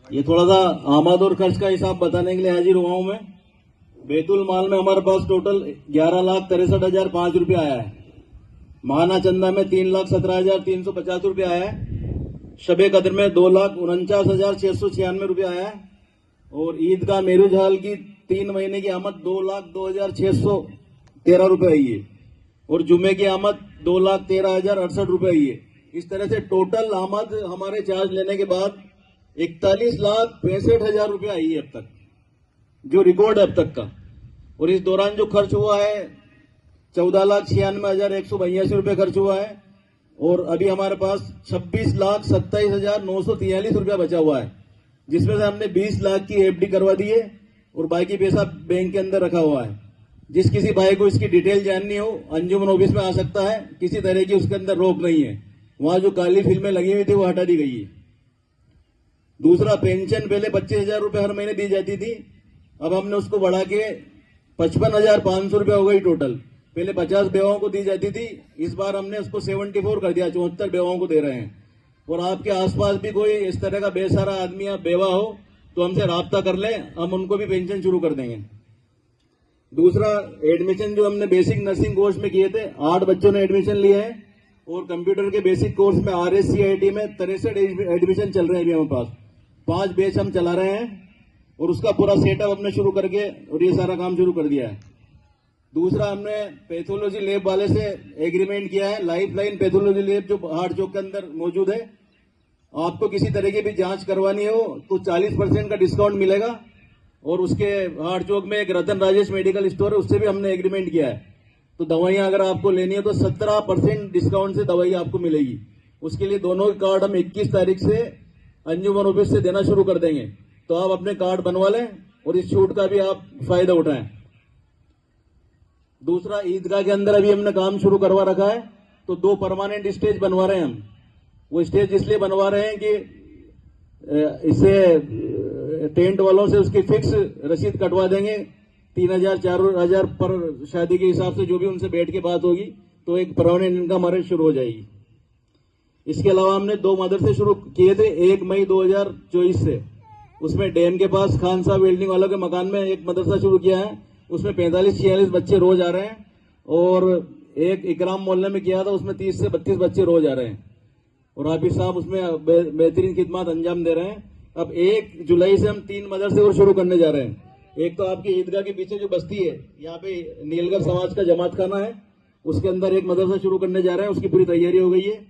ये थोड़ा सा आमद और खर्च का हिसाब बताने के लिए हाजिर हुआ हूं मैं। बैतुल माल में हमारे पास टोटल 11,63,005 रुपया आया है। माहाना चंदा में 3,17,350 रुपया आया है। शबे कदर में 2,49,696 रुपया आया है। और ईद का मेरुज हाल की 3 महीने की आमद 2,02,613 रुपये आई है। और जुमे की आमद 2,13,068 रुपये आई है। इस तरह से टोटल आमद हमारे चार्ज लेने के बाद 41,65,000 रुपये आई है अब तक, जो रिकॉर्ड है अब तक का। और इस दौरान जो खर्च हुआ है 14,96,182 रुपये खर्च हुआ है। और अभी हमारे पास 26,27,943 रुपया बचा हुआ है, जिसमें से हमने 20 लाख की एफडी करवा दी है और बाकी पैसा बैंक के अंदर रखा हुआ है। जिस किसी भाई को इसकी डिटेल जाननी हो अंजुमन ऑफिस में आ सकता है, किसी तरह की उसके अंदर रोक नहीं है। वहां जो काली फिल्में लगी हुई थी वो हटा दी गई है। दूसरा, पेंशन पहले 25,000 रुपये हर महीने दी जाती थी, अब हमने उसको बढ़ा के 55,500 रुपया हो गई टोटल। पहले 50 बेवाओं को दी जाती थी, इस बार हमने उसको 74 कर दिया, 74 बेवाओं को दे रहे हैं। और आपके आसपास भी कोई इस तरह का बेसहारा आदमी या बेवा हो तो हमसे राब्ता कर ले, हम उनको भी पेंशन शुरू कर देंगे। दूसरा, एडमिशन जो हमने बेसिक नर्सिंग कोर्स में किए थे, 8 बच्चों ने एडमिशन लिए हैं। और कंप्यूटर के बेसिक कोर्स में RSCIT में 63 एडमिशन चल रहे हैं अभी हमारे पास। 5 बैच हम चला रहे हैं और उसका पूरा सेटअप हमने शुरू करके और ये सारा काम शुरू कर दिया है। दूसरा, हमने पैथोलॉजी लैब वाले से एग्रीमेंट किया है। लाइफलाइन पैथोलॉजी लैब जो हार्ट चौक के अंदर मौजूद है, आपको किसी तरह की भी जांच करवानी हो तो 40% का डिस्काउंट मिलेगा। और उसके हार्ट चौक में एक रतन राजेश मेडिकल स्टोर है, उससे भी हमने एग्रीमेंट किया है। तो दवाइयां अगर आपको लेनी है तो 17% डिस्काउंट से दवाई आपको मिलेगी। उसके लिए दोनों कार्ड हम 21 तारीख से अंजुमन ऑफिस से देना शुरू कर देंगे, तो आप अपने कार्ड बनवा लें और इस छूट का भी आप फायदा उठाएं। दूसरा, ईदगाह के अंदर अभी हमने काम शुरू करवा रखा है, तो 2 परमानेंट स्टेज बनवा रहे हैं हम। वो स्टेज इसलिए बनवा रहे हैं कि इससे टेंट वालों से उसकी फिक्स रसीद कटवा देंगे, 3,000 4,000 पर शादी के हिसाब से जो भी उनसे बैठ के बात होगी, तो एक परमानेंट इनकम हमारे शुरू हो जाएगी। इसके अलावा हमने 2 मदरसे शुरू किए थे 1 मई 2024 से। उसमें डैम के पास खान साहब वेल्डिंग वालों के मकान में एक मदरसा शुरू किया है, उसमें 45-46 बच्चे रोज आ रहे हैं। और एक इकराम मोहल्ले में किया था, उसमें 30 से 32 बच्चे रोज आ रहे हैं और हाफिज साहब उसमें बेहतरीन खिदमत अंजाम दे रहे हैं। अब 1 जुलाई से हम 3 मदरसे और शुरू करने जा रहे हैं। एक तो आपकी ईदगाह के पीछे जो बस्ती है, यहाँ पे नीलगर समाज का जमात खाना है, उसके अंदर एक मदरसा शुरू करने जा रहे हैं, उसकी पूरी तैयारी हो गई है।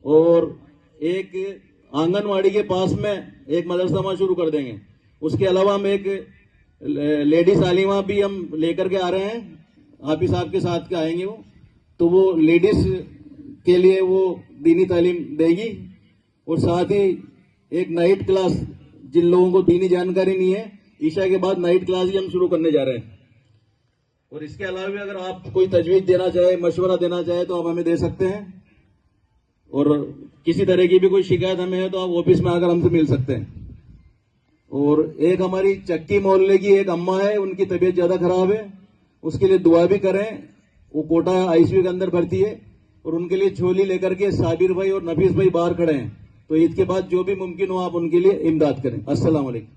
और एक आंगनवाड़ी के पास में एक मदरसा वहां शुरू कर देंगे। उसके अलावा हम एक लेडीज आलिमा भी हम लेकर के आ रहे हैं, हाफिज साहब के साथ के आएंगे वो, तो वो लेडीज के लिए वो दीनी तालीम देगी। और साथ ही एक नाइट क्लास, जिन लोगों को दीनी जानकारी नहीं है, ईशा के बाद नाइट क्लास भी हम शुरू करने जा रहे हैं। और इसके अलावा भी अगर आप कोई तजवीज देना चाहे, मशवरा देना चाहे, तो आप हमें दे सकते हैं। और किसी तरह की भी कोई शिकायत हमें है तो आप ऑफिस में आकर हमसे मिल सकते हैं। और एक हमारी चक्की मोहल्ले की एक अम्मा है, उनकी तबीयत ज्यादा खराब है, उसके लिए दुआ भी करें। वो कोटा ICU के अंदर भर्ती है और उनके लिए झोली लेकर के साबिर भाई और नफीस भाई बाहर खड़े हैं। तो ईद के बाद जो भी मुमकिन हो आप उनके लिए इमदाद करें। अस्सलाम वालेकुम।